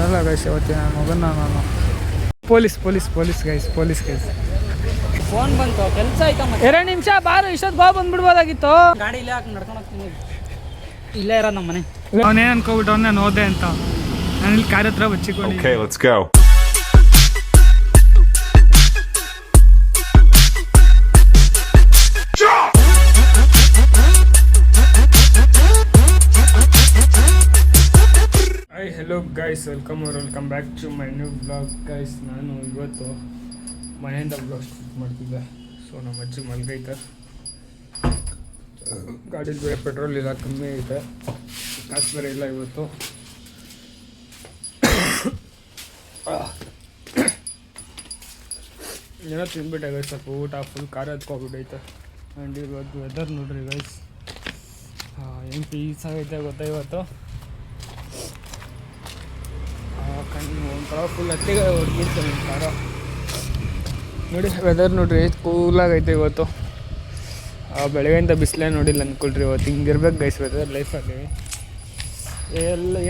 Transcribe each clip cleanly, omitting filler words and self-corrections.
ಬಿಡಲ್ಲ ಗೈಸ್ ಇವತ್ತಿನ ಮಗನ ನಾನು. ಪೊಲೀಸ್ ಗೈಸ್ ಫೋನ್ ಬಂತು, ಕೆಲಸ ಆಯ್ತಮ್ಮ. 2 ನಿಮಿಷ ಬಾರು, ಇಷ್ಟೊತ್ತು ಗೋ ಬಂದ್ಬಿಡ್ಬೋದಾಗಿತ್ತು. ಗಾಡಿ ಇಲ್ಲೇ ಹಾಕಿ ನಡ್ಕೊಂಡು ಹೋಗ್ತೀನಿ. ಇಲ್ಲೇ ಇರೋದು ನಮ್ಮ ಮನೆ. ಅವನೇನು ಅನ್ಕೋಬಿಟ್ಟು ನಾನು ಹೋದೆ ಅಂತ. ನಾನು ಇಲ್ಲಿ ಕಾರ್ ಹತ್ರ ಬಚ್ಚಿಕೊಂಡು. Okay, let's go. Hello guys, welcome back to my new blog guys. ನಾನು ಇವತ್ತು ಮನೆಯಿಂದ ಬ್ಲಾಗ್ ಶೂಟ್ ಮಾಡ್ತಿದ್ದೆ. ಸೊ ನಮ್ಮ ಅಜ್ಜಿ ಮಲ್ಗೈತೆ, ಗಾಡೀಲಿ ಬೇರೆ ಪೆಟ್ರೋಲ್ ಇಲ್ಲ, ಕಮ್ಮಿ ಐತೆ, ಕಾಸು ಬೇರೆ ಇಲ್ಲ ಇವತ್ತು. ಏನೋ ತಿಂದ್ಬಿಟ್ಟೆ ಗೈಸ್, ಸ್ವಲ್ಪ ಊಟ ಫುಲ್ ಖಾರ ಹತ್ಕೊಬಿಟ್ಟೈತೆ. ಆ್ಯಂಡ್ ಇವತ್ತು ವೆದರ್ ನೋಡ್ರಿ ಗೈಸ್, ಏನು ಪೀಸ್ ಆಗೈತೆ ಗೊತ್ತಾ ಇವತ್ತು. ಒಂದು ಕಡೆ ಫುಲ್ ಹತ್ತಿಗೆ ಹೊಡ್ಗಿರ್ತಾರೆ ಒಂದು ಕಾರ. ನೋಡಿ ವೆದರ್ ನೋಡ್ರಿ, ಕೂಲಾಗೈತೆ ಇವತ್ತು. ಬೆಳಗ್ಗೆಯಿಂದ ಬಿಸಿಲೇ ನೋಡಿಲ್ಲ ಅಂದ್ಕೊಳ್ರಿ. ಇವತ್ತು ಹಿಂಗಿರ್ಬೇಕು ಗೈಸ್ ವೆದರ್ ಲೈಫಲ್ಲಿ.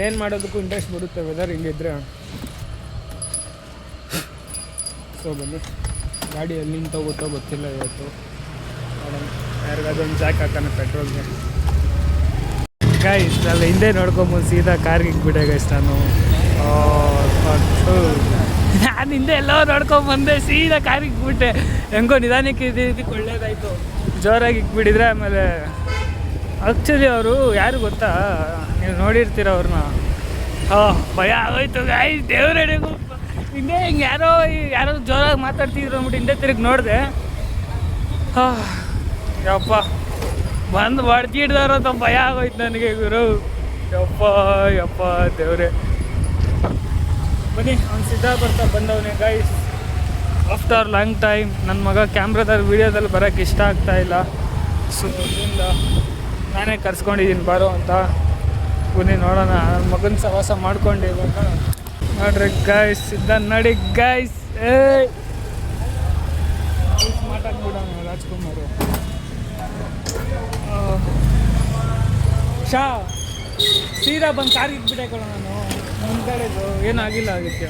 ಏನು ಮಾಡೋದಕ್ಕೂ ಇಂಟ್ರೆಸ್ಟ್ ಬರುತ್ತೆ ವೆದರ್ ಹಿಂಗಿದ್ರೆ. ಸೊ ಬನ್ನಿ, ಗಾಡಿ ಎಲ್ಲಿಂದ ಹೋಗುತ್ತೋ ಗೊತ್ತಿಲ್ಲ ಇವತ್ತು. ಯಾರಿಗಾದ್ರೂ ಜಾಕ್ ಹಾಕೋಣ ಪೆಟ್ರೋಲ್ಗೆ ಗೈಸ್. ಅಲ್ಲ ಹಿಂದೆ ನೋಡ್ಕೊಂಬಂದು ಸೀದಾ ಕಾರ್ಗೆ ಇಕ್ಬಿಟ್ಟೆ ಗೈಸ್ ನಾನು. ನಾನು ಹಿಂದೆ ಎಲ್ಲೋ ನೋಡ್ಕೊಂಬಂದೆ, ಸೀದಾ ಕಾರಿಗೆ ಇಕ್ಬಿಟ್ಟೆ. ಹೆಂಗೋ ನಿಧಾನಕ್ಕೆ ಇದಕ್ಕೆ ಒಳ್ಳೇದಾಯಿತು. ಜೋರಾಗಿ ಇಕ್ಬಿಟ್ಟಿದ್ರೆ ಆಮೇಲೆ ಆ್ಯಕ್ಚುಲಿ ಅವರು ಯಾರು ಗೊತ್ತಾ, ನೀವು ನೋಡಿರ್ತೀರ ಅವ್ರನ್ನ. ಭಯ ಆಗೋಯ್ತು ಗಾಯ್, ದೇವ್ರಡೆಗೂ ಹಿಂದೆ ಹಿಂಗೆ ಯಾರೋ ಜೋರಾಗಿ ಮಾತಾಡ್ತಿದ್ರು ಅಂದ್ಬಿಟ್ಟು ಹಿಂದೆ ತಿರುಗಿ ನೋಡಿದೆ. ಯಪ್ಪ ಬಂದು ಹೊಡ್ತಿಡ್ದಾರ ಅಂತ ಭಯ ಆಗೋಯ್ತು ನನಗೆ ಗುರು. ಯಪ್ಪ ದೇವ್ರೆ. ಬನ್ನಿ, ಅವ್ನು ಸಿದ್ಧ ಬರ್ತಾ ಬಂದವನೇ ಗೈಸ್ ಆಫ್ಟರ್ ಲಾಂಗ್ ಟೈಮ್. ನನ್ನ ಮಗ ಕ್ಯಾಮ್ರಾದಲ್ಲಿ ವೀಡಿಯೋದಲ್ಲಿ ಬರೋಕ್ಕೆ ಇಷ್ಟ ಆಗ್ತಾಯಿಲ್ಲ. ಸೊ ಅದರಿಂದ ನಾನೇ ಕರ್ಸ್ಕೊಂಡಿದ್ದೀನಿ ಬಾರೋ ಅಂತ. ಬನ್ನಿ ನೋಡೋಣ, ನನ್ನ ಮಗನ ಸವಾಸ ಮಾಡ್ಕೊಂಡು ಇವಾಗ ನೋಡ್ರಿ ಗೈಸ್. ಸಿದ್ಧ ನಡಿ ಗೈಸ್. ಮಾತಾಡ್ಬಿಡೋಣ ರಾಜ್ಕುಮಾರು. ಸೀದಾ ಬಂದು ಕಾರಿಗೆ ಇಟ್ಬಿಟ್ಟೆ ಕೊಡೋ ನಾನು ಮುಂದ್ಗಡೆದು. ಏನಾಗಿಲ್ಲ ಆಗಿತ್ತು.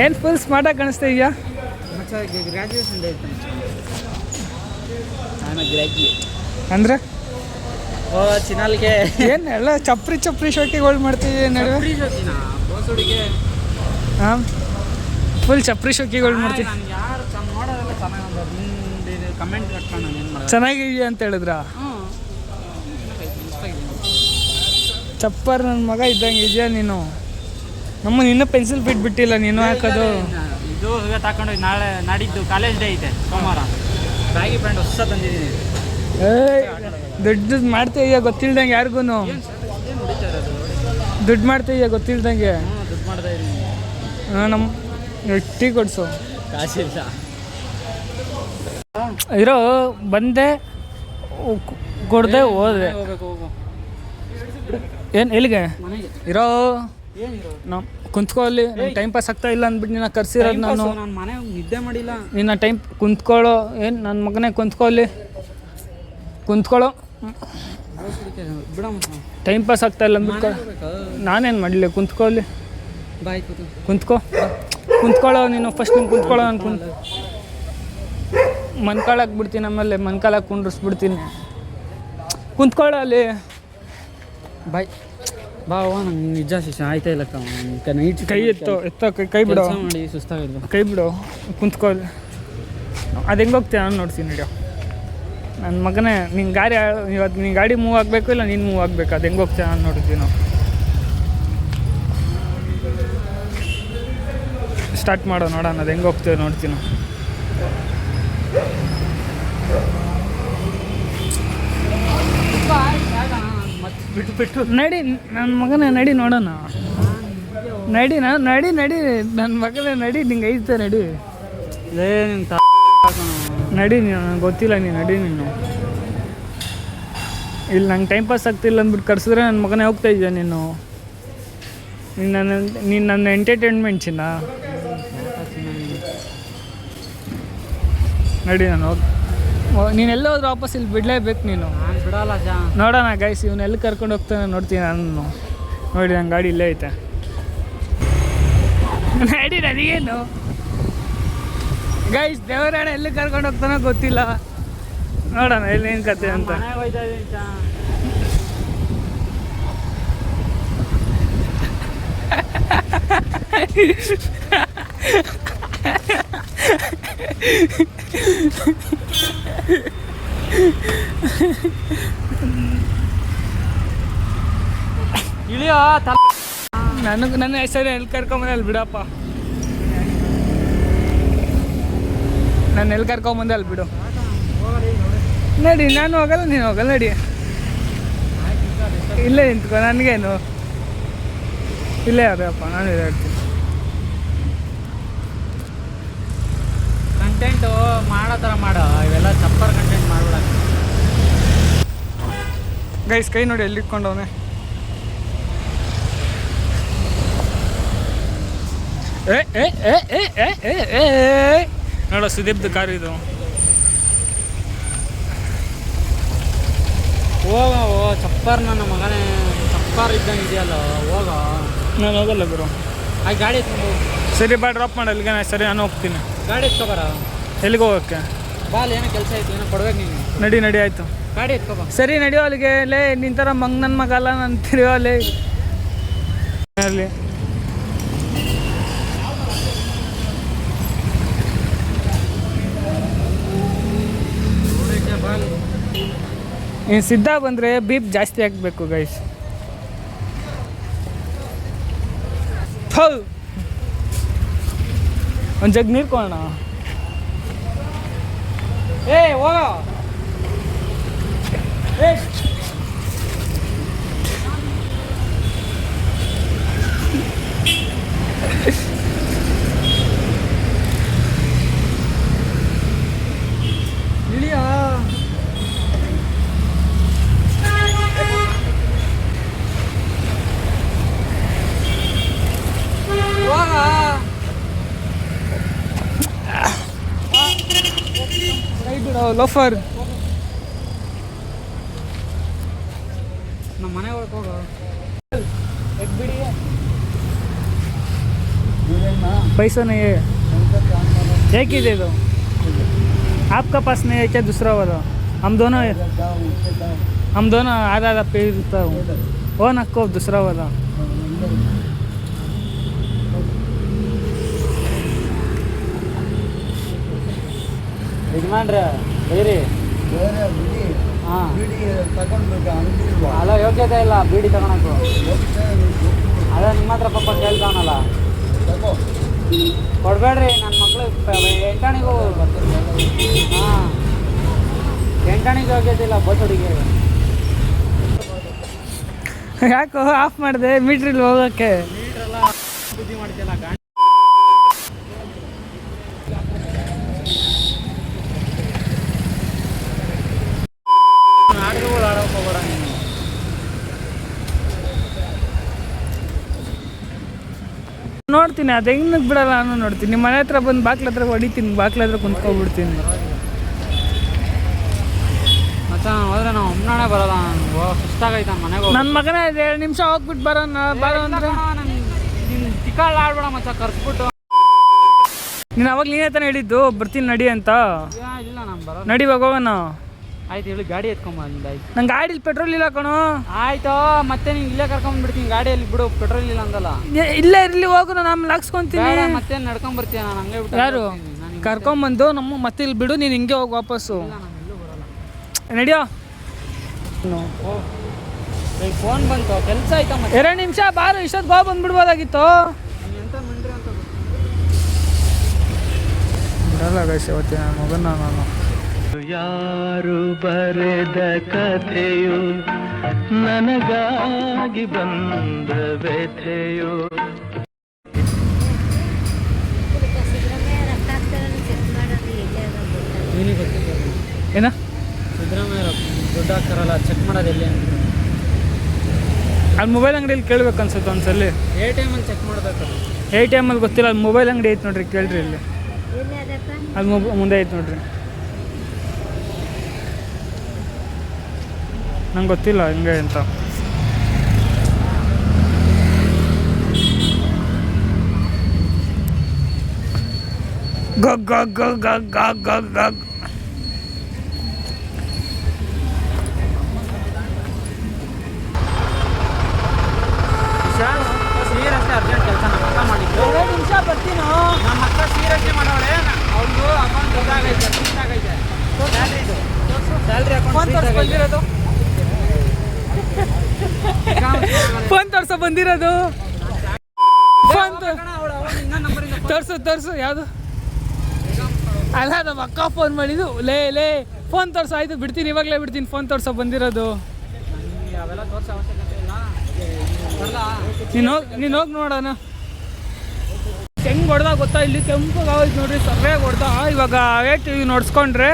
ಏನು ಫುಲ್ ಸ್ಮಾರ್ಟಾಗಿ ಕಾಣಿಸ್ತಾ ಇದೆಯಾ? ಗ್ರ್ಯಾಜುಯೇಷನ್ ಆಯ್ತು ಅಂದರೆ ಚಿನಾಲ್ಗೆ ಏನು ಎಲ್ಲ ಚಪ್ರಿ ಶೋಕಿಗಳು ಮಾಡ್ತೀವಿ ನಡುವೆ. ಹಾಂ, ಫುಲ್ ಚಪ್ರಿ ಶೋಕಿಗಳು ಮಾಡ್ತೀವಿ. ಯಾರು ನೋಡೋದೆಲ್ಲ ಚೆನ್ನಾಗಿ ಕಮೆಂಟ್ ಕಟ್ಕೊಂಡು ಏನು ಮಾಡೋದು ಚೆನ್ನಾಗಿದೆಯಾ ಅಂತ ಹೇಳಿದ್ರ. ಚಪ್ಪರ್ ನನ್ನ ಮಗ ಇದ್ದಂಗೆ ಇದೆಯಾ ನೀನು. ನಮ್ಮನ್ನು ಇನ್ನೂ ಪೆನ್ಸಿಲ್ ಬಿಟ್ಟಿಲ್ಲ ನೀನು ಹಾಕೋದು. ಇದು ತಗೊಂಡು ನಾಳೆ ನಾಡಿದ್ದು ಕಾಲೇಜ್ ಡೇ ಐತೆ ಸೋಮವಾರ. ಬ್ಯಾಗಿ ಪ್ಯಾಂಟ್ ಹೊಸ ತಂದಿದ್ದೀನಿ. ದುಡ್ಡು ಮಾಡ್ತೀಯ ಗೊತ್ತಿಲ್ದಂಗೆ ಯಾರಿಗೂ. ದುಡ್ಡು ಮಾಡ್ತೀಯ ಗೊತ್ತಿಲ್ದಂಗೆ. ದುಡ್ಡು ಮಾಡ್ತಾ ಇದ್ದೀನಿ. ನಮ್ಮ ಟೀ ಕೊಡಿಸು. ಕಾಸಿಲ್ಲ ಇರೋ ಬಂದೆ ಕೊಡದೆ ಹೋದ್ರೆ ಹೋಗು. ಏನು ಎಲ್ಲಿಗೆ ಇರೋ ಏನಿರೋ ನಮ್ಮ ಕುಂತ್ಕೊಳ್ಳಿ. ಟೈಮ್ ಪಾಸ್ ಆಗ್ತಾ ಇಲ್ಲ ಅಂದ್ಬಿಟ್ಟು ನಿನ್ನ ಕರ್ಸಿರೋದು ನಾನು. ಮನೆ ನಿದ್ದೆ ಮಾಡಿಲ್ಲ. ನಿನ್ನ ಟೈಮ್ ಕುಂತ್ಕೊಳ್ಳೋ. ಏನು ನನ್ನ ಮಗನೇ ಕುಂತ್ಕೊಳ್ಳೋ. ಟೈಮ್ ಪಾಸ್ ಆಗ್ತಾ ಇಲ್ಲ ಅಂದ್ಬಿಟ್ಟು ನಾನೇನು ಮಾಡಲಿ. ಕುಂತ್ಕೊಳ್ಳಿ. ಬಾಯ್ ಕುಂತ್ಕೊಳ್ಳೋ ನೀನು. ಫಸ್ಟ್ ನೀನು ಕುಂತ್ಕೊಳ್ಳೋ. ನಾನು ಮನ್ಕಾಳಕ್ಕೆ ಬಿಡ್ತೀನಿ, ಆಮೇಲೆ ಮನ್ಕಾಳಕ್ಕೆ ಕುಂಡ್ರಿಸ್ಬಿಡ್ತೀನಿ. ಕುಂತ್ಕೊಳ್ಳೋ ಅಲ್ಲಿ. ಬಾಯ್ ಬಾ. ನಂಗೆ ನಿಜ ಶಿಕ್ಷಣ ಆಯ್ತಾ ಇಲ್ಲ. ನೈಟ್ ಕೈ ಕೈ ಬಿಡೋ. ಮಾಡಿ ಸುಸ್ತಾಗಿಲ್ಲ. ಕೈ ಬಿಡು, ಕುಂತ್ಕೊಳ್ಳಿ. ಅದು ಹೆಂಗೆ ಹೋಗ್ತೀಯ ನಾನು ನೋಡ್ತೀನಿ ವಿಡಿಯೋ. ನನ್ನ ಮಗನೇ, ನಿನ್ನ ಗಾಡಿ ಇವತ್ತು ನಿನ್ನ ಗಾಡಿ ಮೂವ್ ಆಗಬೇಕು, ಇಲ್ಲ ನೀನು ಮೂವ್ ಆಗಬೇಕು. ಅದು ಹೆಂಗೆ ಹೋಗ್ತೀಯ ನಾನು ನೋಡಿದ್ವಿ ನಾವು. ಸ್ಟಾರ್ಟ್ ಮಾಡೋ ನೋಡೋಣ, ಅದು ಹೆಂಗೆ ಹೋಗ್ತೀವಿ ನೋಡ್ತೀನಿ. ಬಿಟ್ಟು ನಡಿ ನನ್ನ ಮಗನೇ, ನಡಿ ನೋಡೋಣ. ನಡಿ ನನ್ನ ಮಗನೇ ನಡಿ. ನಿಂಗೆ ಐತೆ ನಡಿ. ನಡಿ ನೀನು, ನನಗೆ ಗೊತ್ತಿಲ್ಲ. ನಡಿ ನೀನು. ಇಲ್ಲಿ ನಂಗೆ ಟೈಮ್ ಪಾಸ್ ಆಗ್ತಿಲ್ಲ ಅಂದ್ಬಿಟ್ಟು ಕರ್ಸಿದ್ರೆ ನನ್ನ ಮಗನೇ ಹೋಗ್ತಾ ಇದೆಯಾ ನೀನು. ನೀನು ನನ್ನ ಎಂಟರ್ಟೈನ್ಮೆಂಟ್ ಚಿನ್ನ. ನಡಿ ನಾನು ನೀನು ಎಲ್ಲ ಹೋದ್ರೆ ವಾಪಸ್ ಇಲ್ಲಿ ಬಿಡಲೇಬೇಕು ನೀನು. ನಾನು ಬಿಡೋಲ್ಲ ಜಾ. ನೋಡೋಣ ಗೈಸ್, ಇವನು ಎಲ್ಲಿ ಕರ್ಕೊಂಡು ಹೋಗ್ತಾನೆ ನೋಡ್ತೀನಿ ನಾನು. ನೋಡಿ ನನ್ನ ಗಾಡಿ ಇಲ್ಲೇ ಐತೆ. ನಡಿ ನನಗೇನು ಗೈಸ್, ದೇವರಾಣ ಎಲ್ಲಿ ಕರ್ಕೊಂಡು ಹೋಗ್ತಾನೋ ಗೊತ್ತಿಲ್ಲ. ನೋಡೋಣ ಎಲ್ಲಿ ಏನು ಕತೆ ಅಂತ. ಮನೆಗೆ ಹೋಯ್ತಾ ಇದೀನಿ ಜಾ. ಇಳಿಯೋ ನನ್ನ ಹೆಸರು ಎಲ್ಲಿ ಕರ್ಕೊಂಬಂದೆ ಅಲ್ಲಿ ಬಿಡಪ್ಪ. ನಾನು ಎಲ್ಲಿ ಕರ್ಕೊಂಬಂದೆ ಅಲ್ಲಿ ಬಿಡು. ನಡಿ, ನಾನು ಹೋಗಲ್ಲ ನೀನು ಹೋಗಲ್ಲ. ನಡಿ ಇಲ್ಲೇ ನಿಂತ್ಕೊ, ನನಗೇನು ಇಲ್ಲೇ ಅದೇಪ್ಪ, ನಾನು ಇರ್ತೀನಿ. ಕಂಟೆಂಟು ಮಾಡೋ ಥರ ಮಾಡೋ, ಇವೆಲ್ಲ ಚಪ್ಪರ್ ಕಂಟೆಂಟ್ ಮಾಡ್ಬಿಡ. ಗೈಸ್ ಕೈ ನೋಡಿ ಎಲ್ಲಿ ಇಟ್ಕೊಂಡವನೆ. ನೋಡೋ ಸುದೀಪ್ದು ಕಾರು ಇದು. ಹೋಗೋ ಚಪ್ಪರ್, ನನ್ನ ಮಗನೇ ಚಪ್ಪರ್ ಇದ್ದಂಗೆ ಇದೆಯಲ್ಲ, ಹೋಗೋ. ನಾನು ಹೋಗಲ್ಲ ಗುರು. ಆ ಗಾಡಿ ಎತ್ಕೊಂಡು ಸರಿ ಬಾ, ಡ್ರಾಪ್ ಮಾಡಿ ಅಲ್ಲಿಗೆ. ಸರಿ ನಾನು ಹೋಗ್ತೀನಿ. ಗಾಡಿ ಎತ್ಕೊಬಾರ. ಎಲ್ಲಿಗೆ ಹೋಗೋಕ್ಕೆ? ಬಾಲ್ ಏನೋ ಕೆಲಸ ಐತಿ, ಏನೋ ಕೊಡ್ಬೇಕು ನೀನು. ನಡಿ ನಡಿ ಆಯಿತು. ಗಾಡಿ ಎತ್ಕೊಬ. ಸರಿ ನಡಿಯೋ ಅಲ್ಲಿಗೆ. ಲೇ ನಿನ್ನ ಥರ ಮಂಗ್ ನನ್ನ ಮಗ ಅಲ್ಲ ನಾನು ತಿರುಗೋ ಅಲ್ಲಿ. ಇನ್ನು ಸಿದ್ಧ ಬಂದರೆ ಬೀಪ್ ಜಾಸ್ತಿ ಹಾಕಬೇಕು ಗೈಸ್. ಒಂದು ಜಗ್ ನೀರು ಕೊಡೋಣ. ಏ ಹೋಗೋ. ಏ ಇಳಿಯೋ. ಲೋಫರ್ ನಮ್ಮ ಮನೆ ಒಳಗೆ ಹೋಗೋ. पैसा नहीं है, एक ही दे दो. आपका पास नहीं है क्या दूसरा वाला? हम दोनों आधा आधा पे देता हूँ. वो नक्को दूसरा वाला. ಇದು ಮಾಡ್ರೆ ಬೇರೆ ಹಾಂ ಅಲ್ಲ, ಯೋಗ್ಯತೆ ಇಲ್ಲ ಬೀಡಿ ತಗೊಳಕು. ಅದೇ ನಿಮ್ಮ ಹತ್ರ ಪಾಪ ಕೇಳ್ತಾವನಲ್ಲ, ಕೊಡಬೇಡ್ರಿ. ನನ್ನ ಮಕ್ಕಳು ಎಂಟಾಣಿಗೂ ಹಾಂ ಎಂಟಾಣಿಗೆ ಯೋಗ್ಯತೆ ಇಲ್ಲ ಬೋಸಡಿಗೆ. ಯಾಕೋ ಆಫ್ ಮಾಡಿದೆ ಮೀಟ್ರಲ್ಲಿ ಹೋಗೋಕ್ಕೆ? ಮೀಟ್ರೆಲ್ಲ ಬುದ್ಧಿ ಮಾಡ್ತಿಲ್ಲ. ನಾಟಕಗಳು ಆಡೋಕೆ ಹೋಗ್ಬೇಡ ನೀನು. ನೋಡ್ತೀನಿ ಅದು ಹೆಂಗೆ ಬಿಡಲ್ಲ. ನಾನು ನೋಡ್ತೀನಿ ನಿಮ್ಮ ಮನೆ ಹತ್ರ ಬಂದು ಬಾಕ್ಲ ಹತ್ರ ಹೊಡಿತೀನಿ, ಬಾಕ್ಲ ಹತ್ರ ಕುಂತ್ಕೊಬಿಡ್ತೀನಿ. ಮಚ್ಚ ಹೋದ್ರೆ ನಾವು ಒಮ್ಮನಾಣೆ ಬರೋಲ್ಲ. ನನಗೆ ಸುಸ್ತಾಗೈತೆ ಮನೆಗೆ. ನನ್ನ ಮಗನೇ 2 ನಿಮಿಷ ಹೋಗ್ಬಿಟ್ಟು ಬರೋಣ ಬರೋ ಅಂದ್ರೆ ನೀನು ತಿಕ್ಕಾಳು ಆಡ್ಬೇಡ ಮಚ್ಚ, ಕರ್ಸ್ಬಿಟ್ಟು. ನೀನು ಅವಾಗ ನೀನೇ ತಾನೇ ಹೇಳಿದ್ದು ಬರ್ತೀನಿ ನಡಿ ಅಂತ. ಇಲ್ಲ ನಾನು ಬರೋಲ್ಲ. ನಡಿ ಹೋಗೋಣ. ಆಯ್ತು ಹೇಳಿ, ಗಾಡಿ ಎತ್ಕೊಂಬಂದು. ಆಯ್ತು, ನಂಗೆ ಗಾಡೀಲಿ ಪೆಟ್ರೋಲ್ ಇಲ್ಲ ಕಣೋ. ಆಯ್ತು ಮತ್ತೆ ನೀನು ಇಲ್ಲೇ ಕರ್ಕೊಂಡ್ಬಿಡ್ತೀನಿ. ಗಾಡಿಯಲ್ಲಿ ಬಿಡು, ಪೆಟ್ರೋಲ್ ಇಲ್ಲ ಅಂದಲ್ಲ. ಇಲ್ಲೇ ಇರಲಿ, ಹೋಗು, ನಾನು ಆಮೇಲೆ ಹಾಕ್ಸ್ಕೊಂತೀನಿ. ಮತ್ತೆ ನಡ್ಕೊಂಬರ್ತೀಯ, ನಾನು ಹಂಗೆ ಬಿಟ್ಟು. ಯಾರು ಕರ್ಕೊಂಬಂದು ನಮ್ಮ ಮತ್ತೆ ಇಲ್ಲಿ ಬಿಡು, ನೀನು ಹಿಂಗೆ ಹೋಗಿ ವಾಪಸ್ಸು. ನಡಿಯೋ. ಫೋನ್ ಬಂತು, ಕೆಲಸ ಆಯ್ತಾ ಮತ್ತೆ. 2 ನಿಮಿಷ ಬಾರು, ಇಷ್ಟೊತ್ತು ಗೋ ಬಂದ್ಬಿಡ್ಬೋದಾಗಿತ್ತು. ಎಂತ ಮಿಂಡ್ರಿ ಅಂತ ಬಿಡಲ್ಲ ಗೈಸ್ ಇವತ್ತಿನ ಮಗನ ನಾನು. ಯಾರು ಬರೆದ ಕಥೆಯು ನನಗಾಗಿ ಬಂದ ವ್ಯಥೆಯು. ನಿನಗೆ ಗೊತ್ತಿಲ್ಲ ಏನ ಸಿದ್ದರಾಮಯ್ಯ ದುಡ್ಡು ಹಾಕ್ತಾರಲ್ಲ, ಚೆಕ್ ಮಾಡೋದು ಎಲ್ಲಿ ಅಂತ. ಅಲ್ಲಿ ಮೊಬೈಲ್ ಅಂಗಡಿಯಲ್ಲಿ ಕೇಳ್ಬೇಕು ಅನ್ಸುತ್ತೆ ಒಂದ್ಸಲಿ. ATM ಅಲ್ಲಿ ಚೆಕ್ ಮಾಡ್ಬೇಕು. ATM ಅಲ್ಲಿ ಗೊತ್ತಿಲ್ಲ, ಅಲ್ಲಿ ಮೊಬೈಲ್ ಅಂಗಡಿ ಐತೆ ನೋಡ್ರಿ, ಕೇಳ್ರಿ ಇಲ್ಲಿ. ಅಲ್ಲಿ ಮುಂದೆ ಐತೆ ನೋಡ್ರಿ. ನಂಗೆ ಗೊತ್ತಿಲ್ಲ ಹಿಂಗೆ ಅಂತ. ಗಗ್ ಗಗ್ ಗಗ್ ಗಗ್ ಗಗ್ ಗಗ್ ಗಗ್. ಸೀರಿಯಸ್ಲಿ ಅರ್ಜೆಂಟ್ ಕೆಲಸ ನಮ್ಮ ಅಕ್ಕ ಮಾಡಿದ್ದು. 2 ನಿಮಿಷ ಬರ್ತೀನೋ. ನಮ್ಮ ಅಕ್ಕ ಸೀರಿಯಸ್ಲಿ ಮಾಡೋಳೆ. ಅವ್ರದ್ದು ಅಕೌಂಟ್ ಇದಾಗೈತೆ, ಫ್ರೀಜಾಗೈತೆ. ಸ್ಯಾಲ್ರಿ ಅಕೌಂಟ್ ಬಂದಿರೋದು. ಫೋನ್ ತೋರ್ಸೋ ಬಂದಿರೋದು. ಫೋನ್ ತೋರ್ಸು ಯಾವುದು ಅಲ್ಲ, ನಮ್ಮ ಅಕ್ಕ ಫೋನ್ ಮಾಡಿದ್ದು. ಲೇ ಫೋನ್ ತೋರ್ಸು. ಆಯಿತು ಬಿಡ್ತೀನಿ, ಇವಾಗಲೇ ಬಿಡ್ತೀನಿ. ಫೋನ್ ತೋರ್ಸೋ ಬಂದಿರೋದು. ಅವೆಲ್ಲ ತೋರಿಸೋ ಅವಶ್ಯಕತೆ ಇಲ್ಲ. ನೀನು ಹೋಗಿ ನೋಡೋಣ. ಹೆಂಗೆ ಹೊಡೆದ ಗೊತ್ತಾ, ಇಲ್ಲಿ ಕೆಂಪಗಾಗೋಯ್ತು ನೋಡ್ರಿ, ಸರ್ಯಾಗಿ ಹೊಡೆದ. ಇವಾಗ ಏಟ್ ನೋಡ್ಸ್ಕೊಂಡ್ರೆ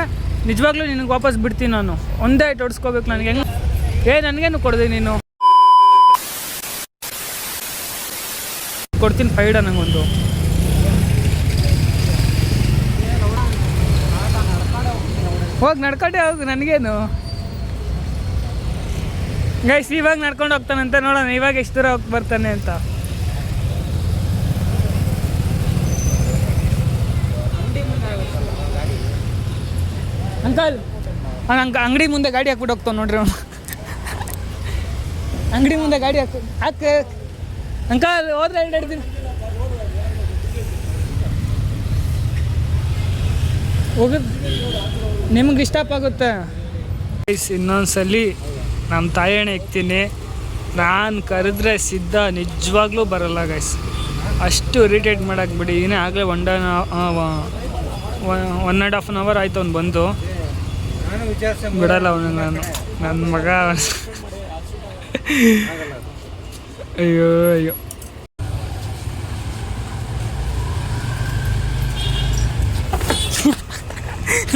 ನಿಜವಾಗ್ಲೂ ನಿನಗೆ ವಾಪಸ್ ಬಿಡ್ತೀನಿ ನಾನು. ಒಂದೇ ಏಟ್ ಹೊಡ್ಸ್ಕೋಬೇಕು ನನಗೆ. ಹೆಂಗೆ ನನಗೇನು ಕೊಡ್ದೆ ನೀನು? ಕೊಡ್ತೀನಿ ಫೈಡ ನಂಗೊಂದು. ಹೋಗಿ ನಡ್ಕೊಂಡೆ ಹೋಗು, ನನಗೇನು. ಗೈಸ್ ಇವಾಗ ನಡ್ಕೊಂಡು ಹೋಗ್ತಾನಂತೆ, ನೋಡೋಣ ಇವಾಗ ಎಷ್ಟು ದೂರ ಹೋಗಿ ಬರ್ತಾನೆ ಅಂತ. ಅಂಕಲ್ ಅಂಗಡಿ ಮುಂದೆ ಗಾಡಿ ಹಾಕ್ಬಿಟ್ಟು ಹೋಗ್ತಾನೆ ನೋಡ್ರಿ ಅವನು. ಅಂಗಡಿ ಮುಂದೆ ಗಾಡಿ ಹಾಕಿ ಅಂಕಲ್ ಹೋದ್ರೆ ಹಿಡ್ದಿನಿ. ಹೋಗಿದ್ ನಿಮ್ಗೆ ಇಷ್ಟಪ್ಪಾಗುತ್ತೆ. ಇನ್ನೊಂದ್ಸಲಿ ನಮ್ಮ ತಾಯಣ್ಣ ಇಕ್ತೀನಿ. ನಾನು ಕರೆದ್ರೆ ಸಿದ್ಧ ನಿಜವಾಗ್ಲೂ ಬರಲ್ಲ ಗೈಸ್. ಅಷ್ಟು ಇರಿಟೇಟ್ ಮಾಡಕ್ಕೆ ಬಿಡಿ. ಇನ್ನೇ ಆಗಲೇ 1.5 hour ಆಯಿತು ಅವ್ನು ಬಂದು. ಬಿಡಲ್ಲ ಅವನು, ನನ್ನ ಮಗ. ಅಯ್ಯೋ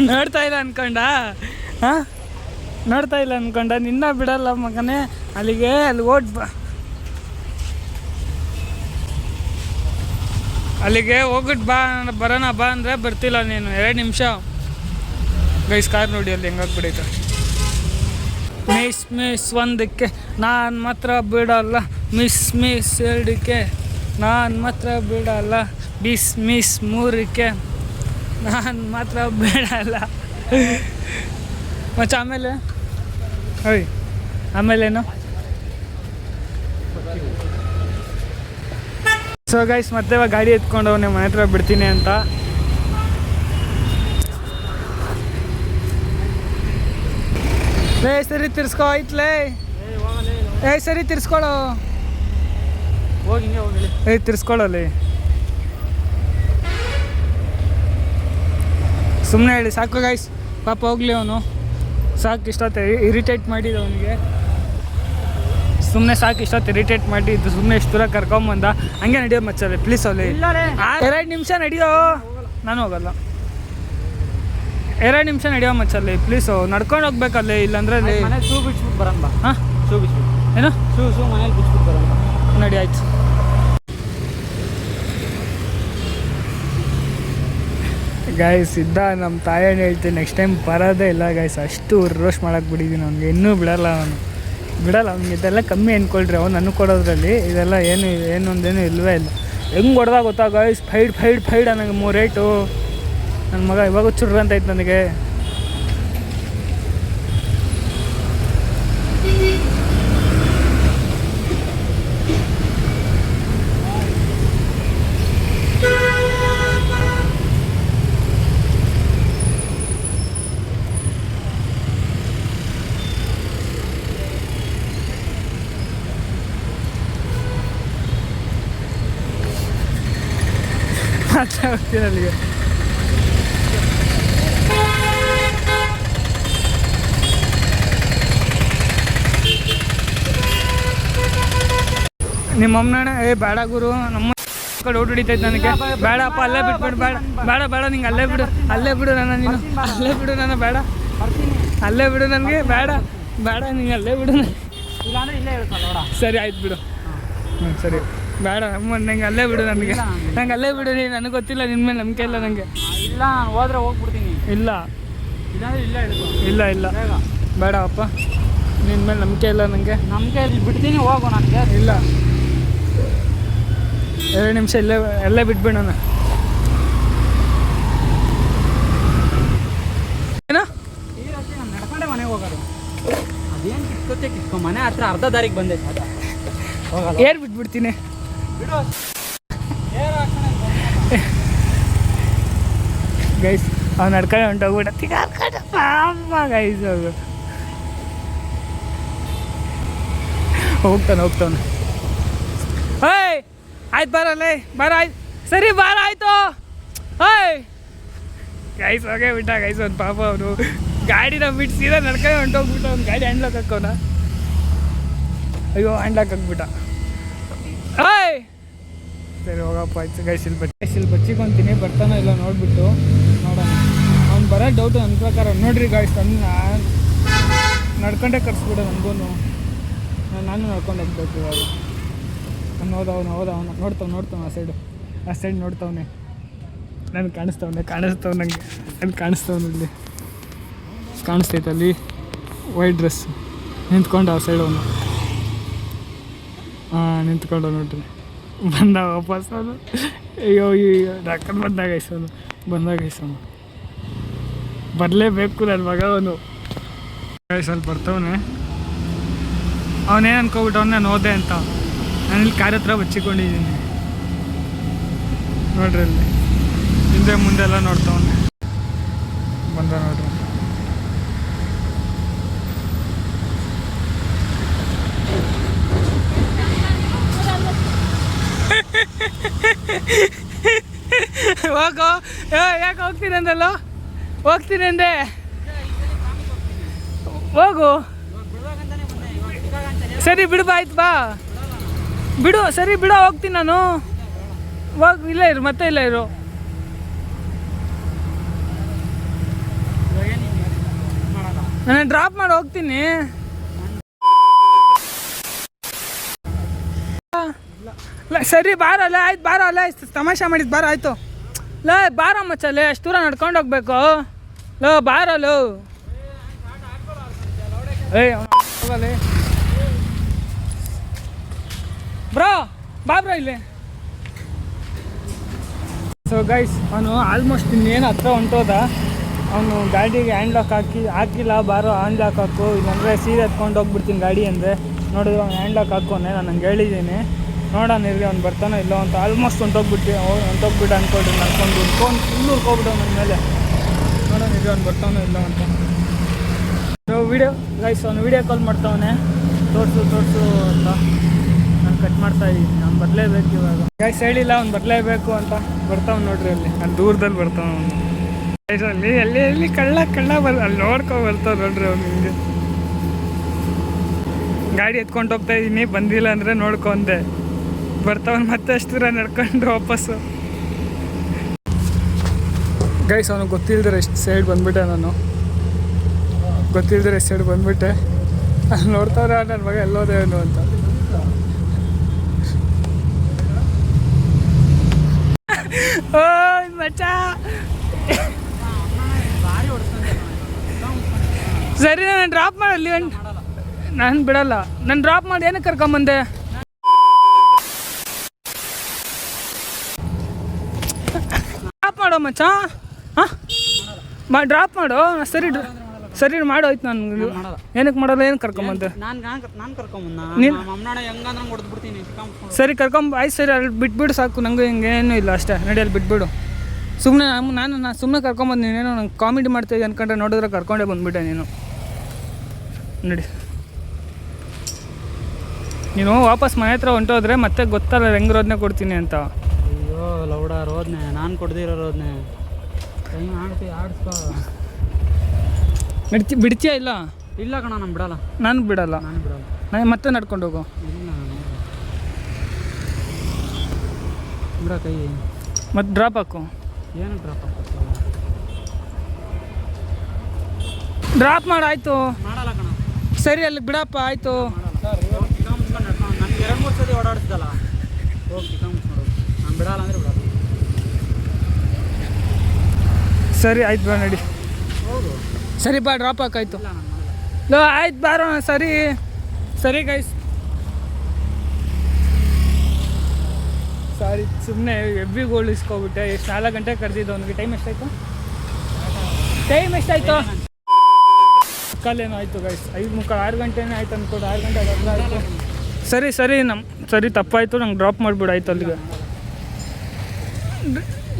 ನೋಡ್ತಾ ಇಲ್ಲ ಅನ್ಕೊಂಡ. ಹಾಂ ನೋಡ್ತಾ ಇಲ್ಲ ಅನ್ಕೊಂಡ. ನಿನ್ನ ಬಿಡಲ್ಲ ಮಗನೇ. ಅಲ್ಲಿ ಅಲ್ಲಿಗೆ ಹೋಗ್ಬಿಟ್ಟು ಬರೋಣ ಬಾ ಅಂದರೆ ಬರ್ತಿಲ್ಲ ನೀನು. 2 ನಿಮಿಷ ಗೈಸ್. ಕಾರ್ ನೋಡಿ ಅಲ್ಲಿ ಹೆಂಗಾಗ್ಬಿಡೈತೆ. ಮಿಸ್ 1ಕ್ಕೆ ನಾನು ಮಾತ್ರ ಬಿಡಲ್ಲ. ಮಿಸ್ 2ಕ್ಕೆ ನಾನು ಮಾತ್ರ ಬಿಡಲ್ಲ. ಮಿಸ್ 3ಕ್ಕೆ ನಾನು ಮಾತ್ರ ಬಿಡಲ್ಲ. ಮಚ್ಚ ಆಮೇಲೇನು? ಸೊ ಗೈಸ್ ಮತ್ತೆ ಇವಾಗ ಗಾಡಿ ಎತ್ಕೊಂಡು ಅವನೇ ಮನೆ ಹತ್ರ ಬಿಡ್ತೀನಿ ಅಂತ. ಸರಿ ತಿರ್ಸ್ಕೊ ಆಯ್ತಲೇ. ಸರಿ ತಿರ್ಸ್ಕೊಳ್ಳೋ. ಹೋಗಿ ತಿರ್ಸ್ಕೊಳ್ಳಲಿ. ಸುಮ್ಮನೆ ಹೇಳಿ ಸಾಕು ಗೈಸ್. ಪಾಪ ಹೋಗ್ಲಿ ಅವನು. ಸಾಕು ಇಷ್ಟೊತ್ತೆ ಇರಿಟೇಟ್ ಮಾಡಿದ್ದು ಅವನಿಗೆ. ಸುಮ್ಮನೆ ಸಾಕು ಇಷ್ಟೊತ್ತು ಇರಿಟೇಟ್ ಮಾಡಿದ್ದು. ಸುಮ್ಮನೆ ಇಷ್ಟು ದೂರ ಕರ್ಕೊಂಬಂದ. ಹಂಗೆ ನಡೆಯೋ ಮಚ್ಚಲ್ಲಿ ಪ್ಲೀಸ್ ಅಲ್ಲಿ 2 ನಿಮಿಷ ನಡೆಯೋ. ನಾನು ಹೋಗಲ್ಲ. 2 ನಿಮಿಷ ನಡೆಯೋ ಮಚ್ಚಲ್ಲಿ ಪ್ಲೀಸು. ನಡ್ಕೊಂಡು ಹೋಗ್ಬೇಕಲ್ಲಿ, ಇಲ್ಲಾಂದ್ರೆ ಅಲ್ಲಿ ಶೂ ಬಿಚ್ಬಿಟ್ಟು ಬರೋಣ ಬಾ. ಹಾಂ ಶೂ ಬಿಚ್ಬಿಟ್ಟು ಏನು ಶೂ ಮನೇಲಿ ಬಿಚ್ಬಿಟ್ಟು ಬರೋಣ ಬಾ. ನಡಿ ಆಯ್ತು. ಗಾಯ್ಸ್ ಇದ್ದ ನಮ್ಮ ತಾಯಣ್ಣ ಹೇಳ್ತೀನಿ ನೆಕ್ಸ್ಟ್ ಟೈಮ್ ಬರೋದೇ ಇಲ್ಲ ಗಾಯ್ಸ್. ಅಷ್ಟು ರೋಸ್ಟ್ ಮಾಡಕ್ಕೆ ಬಿಟ್ಟಿದ್ದೀನಿ ಅವ್ನಿಗೆ. ಇನ್ನೂ ಬಿಡಲ್ಲ ಅವ್ನಿಗೆ. ಇದೆಲ್ಲ ಕಮ್ಮಿ ಅಂದ್ಕೊಳ್ರಿ ಅವ್ನು ನನಗೆ ಕೊಡೋದ್ರಲ್ಲಿ. ಇದೆಲ್ಲ ಏನೊಂದೇನು ಇಲ್ಲವೇ ಇಲ್ಲ. ಹೆಂಗೆ ಹೊಡೆದಾಗ ಗೊತ್ತಾ ಗಾಯ್ಸ್. ಫೈಡ್ ನನಗೆ 3 ರೇಟು. ನನ್ನ ಮಗ ಇವಾಗ ಚುಡ್ರ ಅಂತ ಐತೆ ನನಗೆ. ಹೋಗ್ತೀನಿ ಅಲ್ಲಿಗೆ. ನಿಮ್ಮ ಅಮ್ಮನ ಬೇಡ ಗುರು, ನಮ್ಮ ಕಡೆ ಓಟ್ ಹೊಡಿತೈತೆ ನನಗೆ. ಬೇಡಪ್ಪ ಅಲ್ಲೇ ಬಿಟ್ಬಿಡು. ಬೇಡ ನಿಂಗೆ ಅಲ್ಲೇ ಬಿಡು ನೀನು ಅಲ್ಲೇ ಬಿಡು. ಬೇಡ ಅಲ್ಲೇ ಬಿಡು ನನಗೆ. ಬೇಡ ನಿಂಗೆ ಅಲ್ಲೇ ಬಿಡು. ಇಲ್ಲಾಂದ್ರೆ ಇಲ್ಲೇ ಇಳ್ಕೊ ನೋಡ. ಸರಿ ಆಯ್ತು ಬಿಡು. ಹ್ಞೂ ಸರಿ ಬೇಡ ನಂಗೆ ಅಲ್ಲೇ ಬಿಡು. ನಂಗೆ ಅಲ್ಲೇ ಬಿಡು. ನನಗೆ ಗೊತ್ತಿಲ್ಲ ನಿನ್ನ ಮೇಲೆ ನಂಬಿಕೆ ಇಲ್ಲ ನನಗೆ. ಇಲ್ಲ ನಾನು ಹೋದ್ರೆ ಹೋಗ್ಬಿಡ್ತೀನಿ. ಇಲ್ಲ ಇಲ್ಲಾಂದ್ರೆ ಇಲ್ಲೇ ಇಳ್ಕೊ. ಇಲ್ಲ ಬೇಡ ಅಪ್ಪ, ನಿನ್ನ ಮೇಲೆ ನಂಬಿಕೆ ಇಲ್ಲ ನನಗೆ. ನಮಗೆ ಇಲ್ಲಿ ಬಿಡ್ತೀನಿ, ಹೋಗು. ನನಗೆ ಇಲ್ಲ 2 ನಿಮಿಷ ಎಲ್ಲೇ ಬಿಟ್ಬಿಡೋಣ. ಏನೋ ಈ ರಸ್ತೆ ನಾನು ನಡ್ಕೊಂಡೆ ಮನೆಗೆ ಹೋಗೋದು. ಅದೇನು ಕಿತ್ಕೊ ಮನೆ ಹತ್ರ ಅರ್ಧ ದಾರಿಗೆ ಬಂದೆ ಸಾಕ. ಹೋಗಲ್ಲ ಏರ್ ಬಿಟ್ಬಿಡ್ತೀನಿ ಬಿಡು. ಗೈಸ್ ಅವ್ನು ನಡ್ಕೊಂಡು ಹೊಂಟೋಗ್ಬಿಟ್ಟ. ಅಮ್ಮ ಗೈಸ್ ಹೋಗ್ತಾನೆ. ಓಯ್ ಆಯ್ತು ಬರಲ್ಲೇ ಆಯ್ತು. ಸರಿ ಬಾರ ಆಯ್ತು. ಓಯ್ ಗೈಸ್ ಹೋಗೇ ಬಿಟ್ಟ ಗೈಸ್. ಒಂದು ಪಾಪ ಅವನು ಗಾಡಿನ ಬಿಟ್ಟು ಸೀದಾ ನಡ್ಕೊಂಡು ಹೊಂಟೋಗ್ಬಿಟ್ಟು ಅವ್ನು ಗಾಡಿ ಹ್ಯಾಂಡ್ಲಾಕ್ ಹಾಕೋನ. ಅಯ್ಯೋ ಹ್ಯಾಂಡ್ಲಾಕ್ ಹಾಕ್ಬಿಟ್ಟ. ಓಯ್ ಸರಿ ಹೋಗಪ್ಪ ಆಯ್ತು. ಗೈಸ್ ಇಲ್ಲಿ ಬಚ್ಚಿಕೊಂತೀನಿ, ಬರ್ತಾನೋ ಇಲ್ಲ ನೋಡಿಬಿಟ್ಟು ನೋಡೋಣ. ಅವ್ನು ಬರೋ ಡೌಟು ನನ್ನ ಪ್ರಕಾರ. ನೋಡ್ರಿ ಗಾಯ್ಸ್, ನಾನು ನಡ್ಕೊಂಡೇ ಕರ್ಸ್ಬಿಡು ನನಗೂ. ನಾನು ನಡ್ಕೊಂಡು ಹೋಗ್ಬೇಕು ಇವಾಗ. ನಾನು ಅವನು ನೋಡ್ತಾವ ಆ ಸೈಡ್ ನೋಡ್ತಾವನೆ. ನನಗೆ ಕಾಣಿಸ್ತವ್ ನನಗೆ. ಅಲ್ಲಿ ಕಾಣಿಸ್ತವನಲ್ಲಿ ಕಾಣಿಸ್ತೈತೆ ಅಲ್ಲಿ ವೈಟ್ ಡ್ರೆಸ್ ನಿಂತ್ಕೊಂಡು ಆ ಸೈಡ್ ಅವನು. ನಿಂತ್ಕೊಂಡು ನೋಡ್ರಿ ಬಂದ ವಾಪಸ್ ಅವನು. ಅಯ್ಯೋ ಡಾಕ್ಟರ್ ಬಂದಾಗ ಐಸವನು ಬರಲೇಬೇಕು ನನ್ನ ಮಗ ಅವನು. ಸ್ವಲ್ಪ ಬರ್ತವನೆ. ಅವನೇನು ಅನ್ಕೋಬಿಟ್ಟವನು ನಾನು ಹೋದೆ ಅಂತ. ನಾನಿಲ್ಲಿ ಕಾರ್ ಹತ್ರ ಬಚ್ಚಿಕೊಂಡಿದ್ದೀನಿ ನೋಡ್ರಿ. ಅಲ್ಲಿ ಹಿಂದೆ ಮುಂದೆ ಎಲ್ಲ ನೋಡ್ತಾವನೆ. ಬಂದ ನೋಡ್ರಿ. ಹೋಗೋ. ಯಾಕೆ ಹೋಗ್ತೀನಿ ಅಂದಲ್ಲ? ಹೋಗ್ತೀನಿ ಅಂದೆ. ಹೋಗು. ಸರಿ ಬಿಡು ಆಯ್ತು ಬಾ ಬಿಡು. ಸರಿ ಬಿಡು ಹೋಗ್ತೀನಿ ನಾನು. ಇಲ್ಲೇ ಇರು, ಮತ್ತೆ ಇಲ್ಲೇ ಇರು. ನಾನು ಡ್ರಾಪ್ ಮಾಡಿ ಹೋಗ್ತೀನಿ. ಸರಿ ಬಾರಲ್ಲ ಆಯ್ತು. ಬಾರಲ್ಲ ತಮಾಷೆ ಮಾಡಿದ್ದು ಬಾರ ಆಯಿತು. ಬಾರ ಮಚ್ಚಲ್ಲೇ ಅಷ್ಟು ದೂರ ನಡ್ಕೊಂಡು ಹೋಗ್ಬೇಕು. ಬಾರಲ್ಲ. ಹೋಗಲ್ಲ ಬ್ರೋ. ಬ್ರೋ ಇಲ್ಲಿ. ಸೊ ಗೈಸ್ ಅವನು ಆಲ್ಮೋಸ್ಟ್ ಇನ್ನೇನು ಹತ್ರ ಹೊಂಟೋದ. ಅವನು ಗಾಡಿಗೆ ಹ್ಯಾಂಡ್ ಲಾಕ್ ಹಾಕಿಲ್ಲ. ಬಾರೋ ಹ್ಯಾಂಡ್ ಲಾಕ್ ಹಾಕು, ಇಲ್ಲಾಂದರೆ ಸೀರೆ ಎತ್ಕೊಂಡು ಹೋಗ್ಬಿಡ್ತೀನಿ ಗಾಡಿ ಅಂದರೆ. ನೋಡಿದ್ರೆ ಅವ್ನು ಹ್ಯಾಂಡ್ ಲಾಕ್ ಹಾಕೋನೆ. ನಾನು ಹಂಗೆ ಹೇಳಿದ್ದೀನಿ. ನೋಡೋಣ ಇರಲಿ ಅವ್ನು ಬರ್ತಾನೋ ಇಲ್ಲೋ ಅಂತ. ಆಲ್ಮೋಸ್ಟ್ ಹೊಂಟೋಗ್ಬಿಟ್ಟು ಅಂದ್ಕೊಳ್ರಿ. ನಡ್ಕೊಂಡು ಫುಲ್ ಹುರ್ಕೊಬಿಟ್ಟು ನನ್ನ ಮೇಲೆ. ನೋಡೋಣ ಇರಲಿ ಅವ್ನು ಬರ್ತಾನೋ ಇಲ್ಲೋ ಅಂತ. ವೀಡಿಯೋ ಗೈಸ್ ಅವನು ವೀಡಿಯೋ ಕಾಲ್ ಮಾಡ್ತಾವನೆ. ತೋರಿಸು ಅಂತ. ನಾನು ಕಟ್ ಮಾಡ್ತಾ ಇದ್ದೀನಿ. ಅವ್ನು ಬರಲೇಬೇಕು ಇವಾಗ. ಗೈಸ್ ಹೇಳಿಲ್ಲ ಅವ್ನು ಬರಲೇಬೇಕು ಅಂತ. ಬರ್ತಾವ್ ನೋಡ್ರಿ ಅಲ್ಲಿ. ಅಲ್ಲಿ ದೂರದಲ್ಲಿ ಬರ್ತಾವ ಅವನು. ಗೈಸ್ ಅಲ್ಲಿ ಕಳ್ಳ ಅಲ್ಲಿ ನೋಡ್ಕೊಂಡು ನೋಡ್ರಿ ಅವ್ನು. ಹಿಂಗೆ ಗಾಡಿ ಎತ್ಕೊಂಡು ಹೋಗ್ತಾ ಇದ್ದೀನಿ. ಬಂದಿಲ್ಲ ಅಂದರೆ ನೋಡ್ಕೊಂಡೆ. ಬರ್ತಾವನು ಮತ್ತೆ ಅಷ್ಟು ದೂರ ನಡ್ಕೊಂಡು ವಾಪಸ್ಸು. ಗೈಸ್ ಅವನು ಗೊತ್ತಿಲ್ದಿರ ಎಷ್ಟು ಸೈಡ್ ಬಂದ್ಬಿಟ್ಟೆ. ನಾನು ಗೊತ್ತಿಲ್ದಿರ ಎಷ್ಟು ಸೈಡ್ ಬಂದ್ಬಿಟ್ಟೆ. ಅಲ್ಲಿ ನೋಡ್ತಾವ್ರೆ ನನ್ನ ಮಗ ಎಲ್ಲೋದೇನು ಅಂತ. ಓಯ್ ಮಚ್ಚ. ಸರಿ ನಾನು ಡ್ರಾಪ್ ಮಾಡಲ್ಲಿ. ನಾನು ಬಿಡಲ್ಲ. ನಾನು ಡ್ರಾಪ್ ಮಾಡಿ ಏನಕ್ಕೆ ಕರ್ಕೊಂಬಂದೆ? ಡ್ರಾಪ್ ಮಾಡೋ ಮಚ್ಚ. ಡ್ರಾಪ್ ಮಾಡು. ಸರಿ ಮಾಡು ಆಯ್ತು. ನಾನು ಏನಕ್ಕೆ ಮಾಡಲ್ಲ? ಏನು ಕರ್ಕೊಂಬಂದೆ? ಸರಿ ಆಯ್ತು. ಸರಿ ಅಲ್ಲಿ ಬಿಟ್ಬಿಡು ಸಾಕು. ನನಗೂ ಹಿಂಗೆ ಏನೂ ಇಲ್ಲ ಅಷ್ಟೇ. ನಡಿ ಅಲ್ಲಿ ಬಿಟ್ಬಿಡು. ಸುಮ್ಮನೆ ನಾನು ಸುಮ್ಮನೆ ಕರ್ಕೊಂಬಂದು ನೀನೇನೋ ನಂಗೆ ಕಾಮಿಡಿ ಮಾಡ್ತಾಯಿದ್ದೆ ಅಂದ್ಕೊಂಡ್ರೆ ನೋಡಿದ್ರೆ ಕರ್ಕೊಂಡೇ ಬಂದುಬಿಟ್ಟೆ ನೀನು. ನಡಿ. ನೀನು ವಾಪಸ್ ಮನೆ ಹತ್ರ ಹೊಂಟೋದ್ರೆ ಮತ್ತೆ ಗೊತ್ತಲ್ಲ ಹೆಂಗೆ ರೋದನೆ ಕೊಡ್ತೀನಿ ಅಂತ. ಅಯ್ಯೋ ಲೌಡ ರೋದನೆ ನಾನು ಕೊಡ್ದಿರೋ ರೋದನೆ. ಆಡಿಸ್ಕೋ. ಬಿಡ್ತೀಯಾ? ಇಲ್ಲ ಕಣ ನಾನು ಬಿಡಲ್ಲ. ನಾನು ಬಿಡಲ್ಲ. ನಾನು ಮತ್ತೆ ನಡ್ಕೊಂಡು ಹೋಗು. ಇಲ್ಲ ಬಿಡ ಕೈ. ಮತ್ತೆ ಡ್ರಾಪ್ ಹಾಕು. ಏನು ಡ್ರಾಪ್ ಹಾಕು? ಡ್ರಾಪ್ ಮಾಡು ಆಯಿತು. ಮಾಡಲ್ಲ ಕಣ. ಸರಿ ಅಲ್ಲಿ ಬಿಡಪ್ಪ ಆಯಿತು. ನನಗೆ 2-3 ಸತಿ ಓಡಾಡಿಸ್ದಲ್ಲ ಹೋಗಿ ಚಿಕ್ಕ ಮುಚ್ಕೊಂಡು ನಾನು ಬಿಡಲ್ಲ ಅಂದರೆ ಬಿಡಲ್ಲ. ಸರಿ ಆಯ್ತು ಬಾ ನಡಿ. ಹೌದು ಸರಿ ಬಾ ಡ್ರಾಪ್ ಹಾಕಾಯ್ತು. ಇಲ್ಲ ನಾನು ಮಾಡಲ್ಲ. ಲೋ ಆಯ್ತು ಬಾರೋ. ಸರಿ ಸರಿ ಗೈಸ್, ಸಾರಿ ಸುಮ್ಮನೆ ಎವ್ವಿ ಗೋಲ್ಡ್ ಇಸ್ಕೊಬಿಟ್ಟೆ. ಎಷ್ಟು 4 ಗಂಟೆಗೆ ಕರೆದಿದ್ದು ಅವನಿಗೆ. ಟೈಮ್ ಎಷ್ಟಾಯಿತು? ಕಾಲೇನೋ ಆಯಿತು ಗೈಸ್, 5:45 6 ಗಂಟೆನೇ ಆಯ್ತು ಅಂದ್ಕೊಡು. 6 ಗಂಟೆ ಅದೆಲ್ಲ ಆಯಿತು. ಸರಿ ಸರಿ ಸರಿ ತಪ್ಪಾಯಿತು, ನಂಗೆ ಡ್ರಾಪ್ ಮಾಡಿಬಿಡು ಆಯ್ತು ಅಲ್ಲಿಗೆ.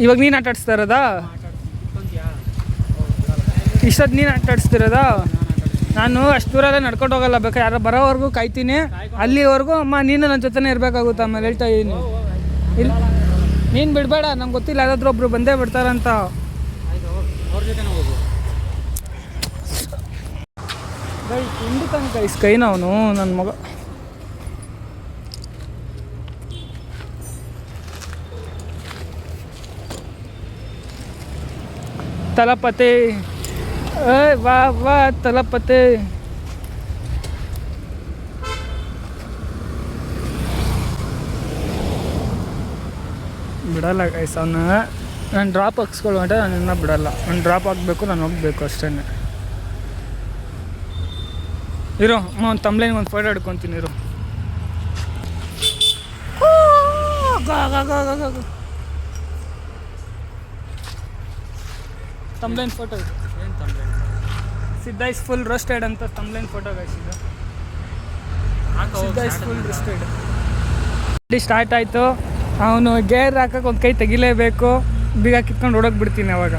ಇವಾಗ ನೀನು ಆಟ ಆಡಿಸ್ತಾ ಇರೋದಾ? ಇಷ್ಟೊತ್ತು ನೀನು ಆಟ ಆಡಿಸ್ತಿರೋದಾ? ನಾನು ಅಷ್ಟು ದೂರಲ್ಲೇ ನಡ್ಕೊಂಡು ಹೋಗಲ್ಲ, ಬೇಕಾ ಯಾರು ಬರೋವರೆಗೂ ಕಾಯ್ತೀನಿ. ಅಲ್ಲಿವರೆಗೂ ಅಮ್ಮ ನೀನು ನನ್ನ ಜೊತೆನೇ ಇರಬೇಕಾಗುತ್ತೆ. ಆಮೇಲೆ ಹೇಳ್ತಾ ಇದ್ದೀನಿ, ಇಲ್ಲ ನೀನು ಬಿಡಬೇಡ, ನಂಗೆ ಗೊತ್ತಿಲ್ಲ ಯಾರಾದರೂ ಒಬ್ರು ಬಂದೇ ಬಿಡ್ತಾರಂತ. ಅವ್ರ ಜೊತೆ ಹೋಗು. ಹಿಂಡು ತನಕ ಕೈನ ಅವನು ನನ್ನ ಮಗ. ತಲಪತಿ ವಾ ವಾ ತಲಪತಿ. ಬಿಡಲ್ಲ ಗೈಸ್ ಅವನ್ನ. ನಾನು ಡ್ರಾಪ್ ಹಾಕ್ಸ್ಕೊಳ್ಳೋಂಟ ನಾನು ಬಿಡಲ್ಲ. ನಾನು ಡ್ರಾಪ್ ಹಾಕಬೇಕು, ನಾನು ಹೋಗಬೇಕು ಅಷ್ಟೇ. ಇರೋ ಒಂದು ತಮ್ಲೈನ್ಗೆ ಒಂದು ಫೋಟೋ ಹಿಡ್ಕೊತೀನಿ ಇರೋ. ತಮ್ಲೈನ್ ಫೋಟೋ ಇದು. ಏನು ತೊಂದರೆ ಸಿದ್ಧ ಇಸ್ ಫುಲ್ ರೋಸ್ಟೆಡ್ ಅಂತ ತಮ್ಲೈನ್ ಫೋಟೋ ಗಾಯಿಸಿದ್ದು. ಸಿದ್ಧ ಇಸ್ ಫುಲ್ ರೋಸ್ಟೆಡ್. ಸ್ಟಾರ್ಟ್ ಆಯಿತು. ಅವನು ಗೇರ್ ಹಾಕಕ್ಕೆ ಒಂದು ಕೈ ತೆಗಿಲೇಬೇಕು. ಬೀಗ ಕಿತ್ಕೊಂಡು ಓಡೋಗಿ ಬಿಡ್ತೀನಿ ಅವಾಗ.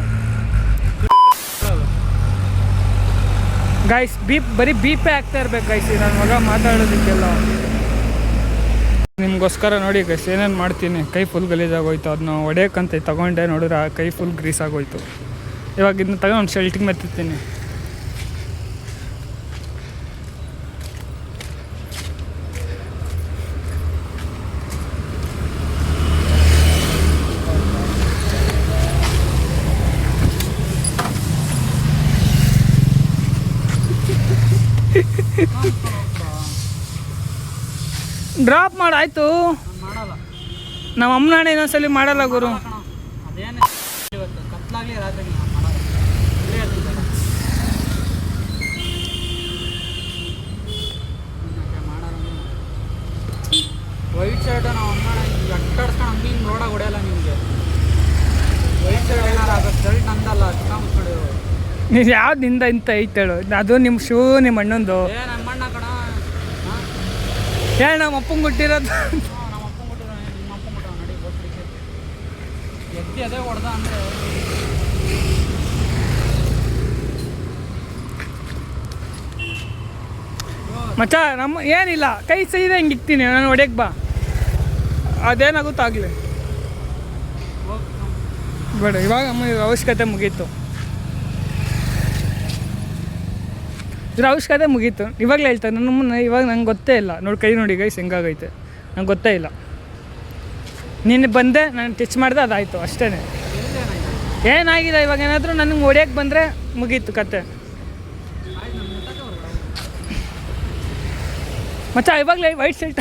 ಗೈಸ್ ಬರೀ ಬೀಪೇ ಆಗ್ತಾ ಇರ್ಬೇಕು ಗೈಸ್ ನನ್ನ ಮಗ ಮಾತಾಡೋದಕ್ಕೆಲ್ಲ. ನಿಮಗೋಸ್ಕರ ನೋಡಿ ಗೈಸ್ ಏನೇನು ಮಾಡ್ತೀನಿ. ಕೈ ಫುಲ್ ಗಲೀಜಾಗೋಯ್ತು. ಅದನ್ನ ಹೊಡೆಯೋಕ್ಕಂತ ತೊಗೊಂಡೆ, ನೋಡಿದ್ರೆ ಆ ಕೈ ಫುಲ್ ಗ್ರೀಸ್ ಆಗೋಯ್ತು. ಇವಾಗ ಇದನ್ನ ತಗೊಂಡು ಒಂದು ಶೆಲ್ಟಿಗೆ ಮೆತ್ತಿರ್ತೀನಿ. ಡ್ರಾಪ್ ಮಾಡಾಯ್ತು. ಮಾಡಲ್ಲ. ನಮ್ಮ ಅಮ್ಮನಾಣೆ ಇನ್ನೊಂದ್ಸಲಿ ಮಾಡಲ್ಲ ಗುರು. ಅದೇನು ಇವತ್ತು ಕತ್ಲಾಗಲಿ ರಾತ್ರಿ ನಾನು ಮಾಡಲ್ಲ. ಇಲ್ಲೇ ಇರ್ತಿದ್ದಲ್ಲ ವೈಟ್ ಶರ್ಟ್ ನಾವು ಅಮ್ಮ ಎಟ್ಟಾಡ್ಸ್ಕೊಂಡು ಹಂಗೆ ಹಿಂಗೆ ರೋಡಾಗ ಹೊಡೆಯಲ್ಲ ನಿಮಗೆ. ವೈಟ್ ಶರ್ಟ್ ಏನಾರು ಆಗುತ್ತೆ, ಶರ್ಟ್ ನಂದಲ್ಲ, ಚಿಕ್ಕ ಮುಚ್ಕೊಂಡಿರೋ. ನೀವು ಯಾವ್ದು ನಿಂದ ಇಂತ ಐತೆ ಹೇಳು. ಅದು ನಿಮ್ಮ ಶೂ ನಿಮ್ಮ ಅಣ್ಣಂದು. ನಮ್ಮ ಅಣ್ಣ ಕಣ. ಹೇಳಿ ನಮ್ಮ ಅಪ್ಪಂಗೆ ಕೊಟ್ಟಿರೋದು. ನಮ್ಮ ಅಪ್ಪ ಕೊಟ್ಟಿರೋ, ನಿಮ್ಮ ಅಪ್ಪ ಕೊಟ್ಟವ ನಡಿ ಬೋಟ್ರಿಗೆ ಎತ್ತಿ ಅದೇ ಹೊಡೆದ ಅಂದರೆ. ಮಚ್ಚ ನಮ್ಮ ಏನಿಲ್ಲ, ಕೈ ಸೈದೆ ಹಿಂಗೆ ಇಕ್ತೀನಿ ನಾನು. ಹೊಡೆಯಕ್ಕೆ ಬಾ, ಅದೇನಾಗುತ್ತೋ ಆಗಲಿ ಬೇಡ. ಇವಾಗ ಅಮ್ಮ ಅವಶ್ಯಕತೆ ಮುಗೀತು. ಇದ್ರ ಅವಶ್ಯಕತೆ ಮುಗೀತು. ಇವಾಗಲೇ ಹೇಳ್ತಾರೆ ನಮ್ಮನ್ನ. ಇವಾಗ ನಂಗೆ ಗೊತ್ತೇ ಇಲ್ಲ ನೋಡಿ. ಕೈ ನೋಡಿ ಗೈಸ್ ಹೆಂಗಾಗೈತೆ, ನಂಗೆ ಗೊತ್ತೇ ಇಲ್ಲ. ನೀನು ಬಂದೆ, ನಾನು ಟಚ್ ಮಾಡಿದೆ, ಅದಾಯಿತು ಅಷ್ಟೇ. ಏನಾಗಿದೆ ಇವಾಗ? ಏನಾದರೂ ನನಗೆ ಹೊಡೆಯಕ್ಕೆ ಬಂದರೆ ಮುಗೀತು ಕತೆ. ಮಚ್ಚ ಇವಾಗಲೇ ವೈಟ್ ಶರ್ಟ್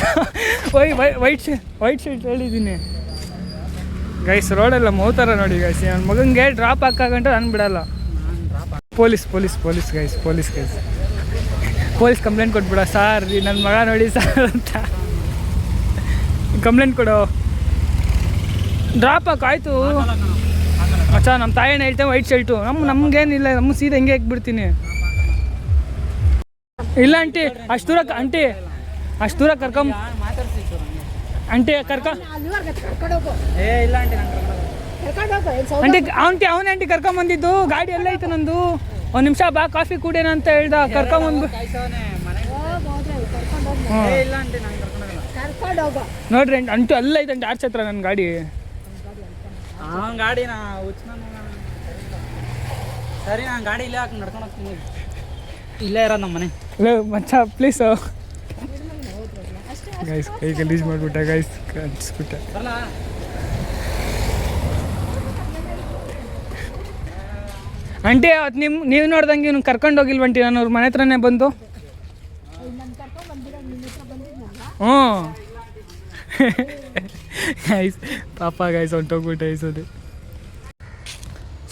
ವೈಟ್ ಶರ್ಟ್ ಹೇಳಿದ್ದೀನಿ ಗೈಸ್. ರೋಡೆಲ್ಲ ಮೌತಾರ ನೋಡಿ ಗೈಸ್. ನನ್ನ ಮಗನಿಗೆ ಡ್ರಾಪ್ ಹಾಕಾಗಂಟ ನಾನು ಬಿಡಲ್ಲ. Police complaint ಕೊಟ್ಬಿಡ. ಸಾರ್ ನನ್ನ ಮಗ ನೋಡಿ ಸಾರ್ ಅಂತ ಕಂಪ್ಲೇಂಟ್ ಕೊಡು. ಡ್ರಾಪ್ ಹಾಕಾಯ್ತು ಮಚ್ಚ. ನಮ್ಮ ತಾಯಿನ ಹೇಳ್ತೇವೆ ವೈಟ್ ಶರ್ಟು. ನಮ್ಗೇನಿಲ್ಲ, ನಮ್ಮ ಸೀದಾ ಹೆಂಗೆ ಹಾಕ್ಬಿಡ್ತೀನಿ. ಇಲ್ಲ ಆಂಟಿ, ಅಷ್ಟು ದೂರ ಕರ್ಕೊಂಬ ಮಾತಾಡ್ಸಿತ್ತು ಆಂಟಿ ಏ ಇಲ್ಲ ಆಂಟಿ ಅವನ ಆಂಟಿ ಕರ್ಕೊಂಬಂದಿದ್ದು. ಗಾಡಿ ಎಲ್ಲ ಐತೆ ನಂದು. ಒಂದು ನಿಮಿಷ ಬಾ ಕಾಫಿ ಕುಡೇನ ಅಂತ ಹೇಳ್ದ. ಕರ್ಕೊಂಬಂದು ಇಲ್ಲ ಆಂಟಿ ನಂಗೆ ಕರ್ಕೊಂಡೋಗಲ್ಲ. ನೋಡ್ರಿ ಅಂಟು ಅಲ್ಲ ಐತೆ ಆರ್ಚ್ ಹತ್ರ ನನ್ನ ಗಾಡಿ. ಗಾಡಿ ನಾ ಸರಿ, ನಾನು ಗಾಡಿ ಇಲ್ಲೇ ಹಾಕಿ ನಡ್ಕೊಂಡು ಹೋಗ್ತೀನಿ. ಇಲ್ಲೇ ಇರೋದು ನಮ್ಮ ಮನೆ. ಮಚ್ಚ ಪ್ಲೀಸ್ ಗೈಸ್. ಕೈ ಗಲೀಜ್ ಮಾಡಿಬಿಟ್ಟೆ ಗೈಸ್, ಅನ್ಸ್ಬಿಟ್ಟೆ. ಆಂಟಿ ಅವತ್ತು ನೀವು ನೋಡ್ದಂಗೆ ಇವ್ನು ಕರ್ಕೊಂಡು ಹೋಗಿಲ್ವಂಟಿ. ನಾನು ಅವ್ರ ಮನೆ ಹತ್ರನೇ ಬಂದು ಹ್ಞೂ ಗೈಸ್ ಪಾಪ ಗೈಸ್ ಹೊಂಟೋಗ್ಬಿಟ್ಟು ಐಸೋದು.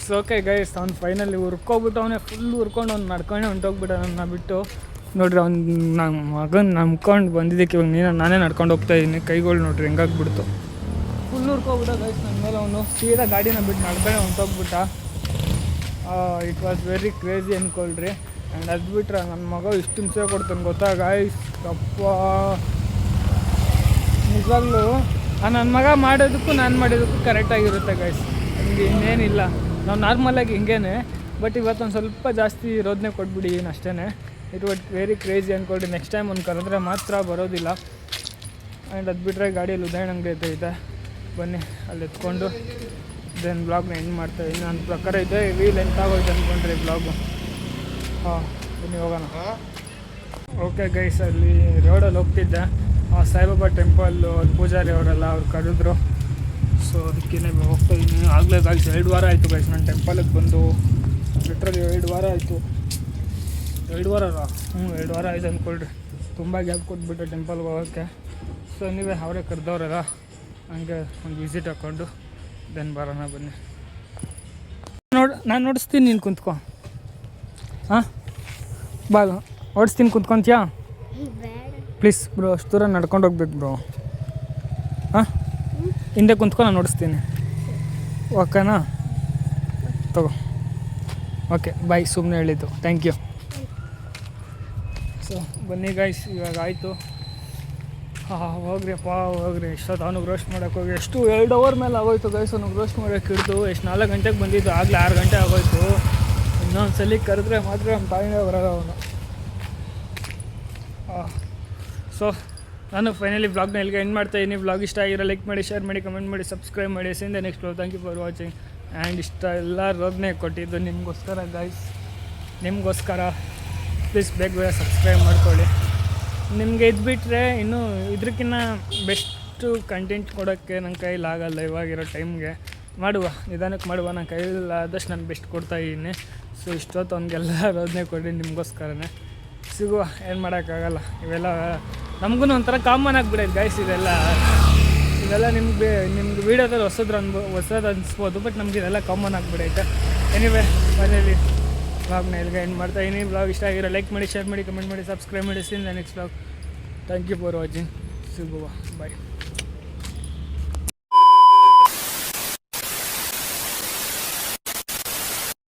ಸೊ ಓಕೆ ಗೈಸ್, ಅವ್ನು ಫೈನಲಿ ಹುರ್ಕೊಬಿಟ್ಟು ಅವನೇ ಫುಲ್ ಹುರ್ಕೊಂಡು ಅವ್ನು ನಡ್ಕೊಂಡೆ ಹೊಂಟೋಗ್ಬಿಟ್ಟ ನನ್ನ ಬಿಟ್ಟು. ನೋಡ್ರಿ ಅವ್ನು ನಮ್ಮ ಮಗನ ನಂಬ್ಕೊಂಡು ಬಂದಿದ್ದಕ್ಕೆ ಇವಾಗ ನಾನೇ ನಡ್ಕೊಂಡು ಹೋಗ್ತಾಯಿದ್ದೀನಿ. ಕೈಗಳು ನೋಡ್ರಿ ಹೆಂಗಾಗ್ಬಿಡ್ತು, ಫುಲ್ ಹುರ್ಕೊಬಿಟ್ಟ ಗೈಸ್ ನನ್ನ ಮೇಲೆ. ಅವನು ಸೀದಾ ಗಾಡಿನ ಬಿಟ್ಟು ನಡ್ಕೊಂಡೆ ಹೊಂಟೋಗ್ಬಿಟ್ಟ. ಇಟ್ ವಾಸ್ ವೆರಿ ಕ್ರೇಜಿ ಅಂದ್ಕೊಳ್ರಿ. ಆ್ಯಂಡ್ ಅದು ಬಿಟ್ರೆ ನನ್ನ ಮಗ ಇಷ್ಟು ಹಿಂಸೆ ಕೊಡ್ತಾನೆ ಗೊತ್ತಾ ಗೈಸ್, ಅಪ್ಪ ನಿಜವಾಗ್ಲೂ ನನ್ನ ಮಗ ಮಾಡೋದಕ್ಕೂ ನಾನು ಮಾಡೋದಕ್ಕೂ ಕರೆಕ್ಟಾಗಿರುತ್ತೆ ಗೈಸ್. ಹಿಂಗೆ ಇನ್ನೇನಿಲ್ಲ, ನಾವು ನಾರ್ಮಲಾಗಿ ಹಿಂಗೇನೆ. ಬಟ್ ಇವತ್ತೊಂದು ಸ್ವಲ್ಪ ಜಾಸ್ತಿ ರೋದನೆ ಕೊಟ್ಬಿಟ್ಟಿದ್ದೀನಿ ಅಷ್ಟೇ. ಇಟ್ ವಾಸ್ ವೆರಿ ಕ್ರೇಜಿ ಅಂದ್ಕೊಳ್ರಿ. ನೆಕ್ಸ್ಟ್ ಟೈಮ್ ಒಂದು ಕರೆದ್ರೆ ಮಾತ್ರ ಬರೋದಿಲ್ಲ. ಆ್ಯಂಡ್ ಅದು ಬಿಟ್ಟರೆ ಗಾಡಿಯಲ್ಲಿ ಉದಯನ ಅಂಗಡಿ ಐತೆ, ಬನ್ನಿ ಅಲ್ಲಿ ಎತ್ಕೊಂಡು ದೆನ್ ಬ್ಲಾಗ್ನ ಎಂಡ್ ಮಾಡ್ತಾಯಿದ್ದೀನಿ. ನನ್ನ ಪ್ರಕಾರ ಇದೆ ಹೆವಿ ಲೆಂತ್ ಆಗೋಯ್ತು ಅಂದ್ಕೊಂಡ್ರಿ ಬ್ಲಾಗು. ಹಾಂ ಬನ್ನಿ ಹೋಗೋಣ. ಓಕೆ ಗೈಸ್, ಅಲ್ಲಿ ರೋಡಲ್ಲಿ ಹೋಗ್ತಿದ್ದೆ, ಸಾಯಿಬಾಬಾ ಟೆಂಪಲ್ಲು ಪೂಜಾರಿ ಅವರೆಲ್ಲ ಅವ್ರು ಕರೆದ್ರು. ಸೊ ಅದಕ್ಕೇ ಹೋಗ್ತಾಯಿದ್ದೀನಿ. ಆಗಲೇ ಗೈಸ್ 2 ವಾರ ಆಯಿತು ಗೈಸ್ ನಾನು ಟೆಂಪಲಿಗೆ ಬಂದು. ಲಿಟ್ರಲಿ 2 ವಾರ ಆಯಿತು. 2 ವಾರ 2 ವಾರ ಆಯಿತು ಅಂದ್ಕೊಳ್ರಿ. ತುಂಬ ಗ್ಯಾಪ್ ಕೊಟ್ಬಿಟ್ಟೆ ಟೆಂಪಲ್ಗೆ ಹೋಗೋಕ್ಕೆ. ಸೊ ನೀವೇ ಅವರೇ ಕರೆದವ್ರಲ್ಲ, ಹಂಗೆ ಒಂದು ವಿಸಿಟ್ ಹಾಕ್ಕೊಂಡು ದೆನ್ ಬರೋಣ ಬನ್ನಿ. ನಾನು ನೋಡಿಸ್ತೀನಿ, ನೀನು ಕುಂತ್ಕೊ. ಹಾಂ ಬಾ, ಓಡಿಸ್ತೀನಿ, ಕುಂತ್ಕೊತೀಯಾ ಪ್ಲೀಸ್ ಬ್ರೋ? ಅಷ್ಟು ದೂರ ನಡ್ಕೊಂಡು ಹೋಗ್ಬೇಕು ಬ್ರೋ. ಹಾಂ ಹಿಂದೆ ಕುಂತ್ಕೊ, ನಾನು ನೋಡಿಸ್ತೀನಿ. ಓಕೆನಾ? ತಗೋ. ಓಕೆ ಬಾಯ್, ಸುಮ್ಮನೆ ಹೇಳಿದ್ದು, ಥ್ಯಾಂಕ್ ಯು. ಸೊ ಬನ್ನಿ ಗೈಸ್, ಇವಾಗ ಆಯಿತು. ಹೋಗ್ರಿಯಪ್ಪ ಹೋಗ್ರಿ. ಎಷ್ಟೊತ್ತು ಅವನಿಗೆ ರೋಸ್ಟ್ ಮಾಡೋಕ್ಕೆ ಹೋಗಿ ಎಷ್ಟು 2 ಅವರ್ ಮೇಲೆ ಆಗೋಯ್ತು ಗೈಸ್. ಅವ್ನಿಗೆ ರೋಸ್ಟ್ ಮಾಡೋಕ್ಕೆ ಹಿಡಿದು ಎಷ್ಟು 4 ಗಂಟೆಗೆ ಬಂದಿದ್ದು, ಆಗಲೇ 6 ಗಂಟೆ ಆಗೋಯ್ತು. ಇನ್ನೊಂದು ಸಲ ಕರೆದ್ರೆ ಮಾತ್ರ ನಮ್ಮ ತಾಯಿನೇ ಬರೋದು ಅವನು. ಸೊ ನಾನು ಫೈನಲಿ ವ್ಲಾಗ್ನ ಇಲ್ಲಿಗೆ ಎಂಡ್ ಮಾಡ್ತಾಯಿದ್ದೀನಿ. ವ್ಲಾಗ್ ಇಷ್ಟ ಆಗಿರೋ ಲೈಕ್ ಮಾಡಿ, ಶೇರ್ ಮಾಡಿ, ಕಮೆಂಟ್ ಮಾಡಿ, ಸಬ್ಸ್ಕ್ರೈಬ್ ಮಾಡಿ. ಸಿಂದ next vlog. Thank you for watching. And ಇಷ್ಟ ಎಲ್ಲ ರೋದನೆ ಕೊಟ್ಟಿದ್ದು ನಿಮಗೋಸ್ಕರ ಗೈಸ್, ನಿಮಗೋಸ್ಕರ. ಪ್ಲೀಸ್ ಬೇಗ ಸಬ್ಸ್ಕ್ರೈಬ್ ಮಾಡ್ಕೊಳ್ಳಿ. ನಿಮಗೆ ಇದು ಬಿಟ್ಟರೆ ಇನ್ನೂ ಇದಕ್ಕಿಂತ ಬೆಸ್ಟು ಕಂಟೆಂಟ್ ಕೊಡೋಕ್ಕೆ ನನ್ನ ಕೈಯಲ್ಲಿ ಆಗಲ್ಲ ಇವಾಗಿರೋ ಟೈಮ್ಗೆ. ಮಾಡುವ, ನಿಧಾನಕ್ಕೆ ಮಾಡುವ. ನನ್ನ ಕೈಲಾದಷ್ಟು ನಾನು ಬೆಸ್ಟ್ ಕೊಡ್ತಾಯಿದ್ದೀನಿ. ಸೊ ಇಷ್ಟೊತ್ತು ಅವ್ನಿಗೆಲ್ಲ ರೋದನೆ ಕೊಡಿ ನಿಮಗೋಸ್ಕರನೇ. ಸಿಗುವ, ಏನು ಮಾಡೋಕ್ಕಾಗಲ್ಲ. ಇವೆಲ್ಲ ನಮಗೂ ಒಂಥರ ಕಾಮನ್ ಆಗಿಬಿಡೈತೆ ಗೈಸ್. ಇದೆಲ್ಲ ನಿಮ್ಗೆ ವೀಡಿಯೋದಲ್ಲಿ ಹೊಸದು ಅನಿಸ್ಬೋದು, ಬಟ್ ನಮ್ಗೆ ಇದೆಲ್ಲ ಕಾಮನ್ ಆಗಿಬಿಡೈತೆ. ಎನಿವೇ ಫೈನಲಿ ವ್ಲಾಗ್ನ ಇಲ್ಲಿಗೆ ಎಂಡ್ ಮಾಡ್ತಾಯಿದ್ದೀನಿ. ವ್ಲಾಗ್ ಇಷ್ಟ ಆಗಿರೋ ಲೈಕ್ ಮಾಡಿ, ಶೇರ್ ಮಾಡಿ, ಕಮೆಂಟ್ ಮಾಡಿ, ಸಬ್ಸ್ಕ್ರೈಬ್ ಮಾಡಿ. ಸಿನ್ next vlog. Thank you for watching. ಸಿಗುವ, ಬಾಯ್.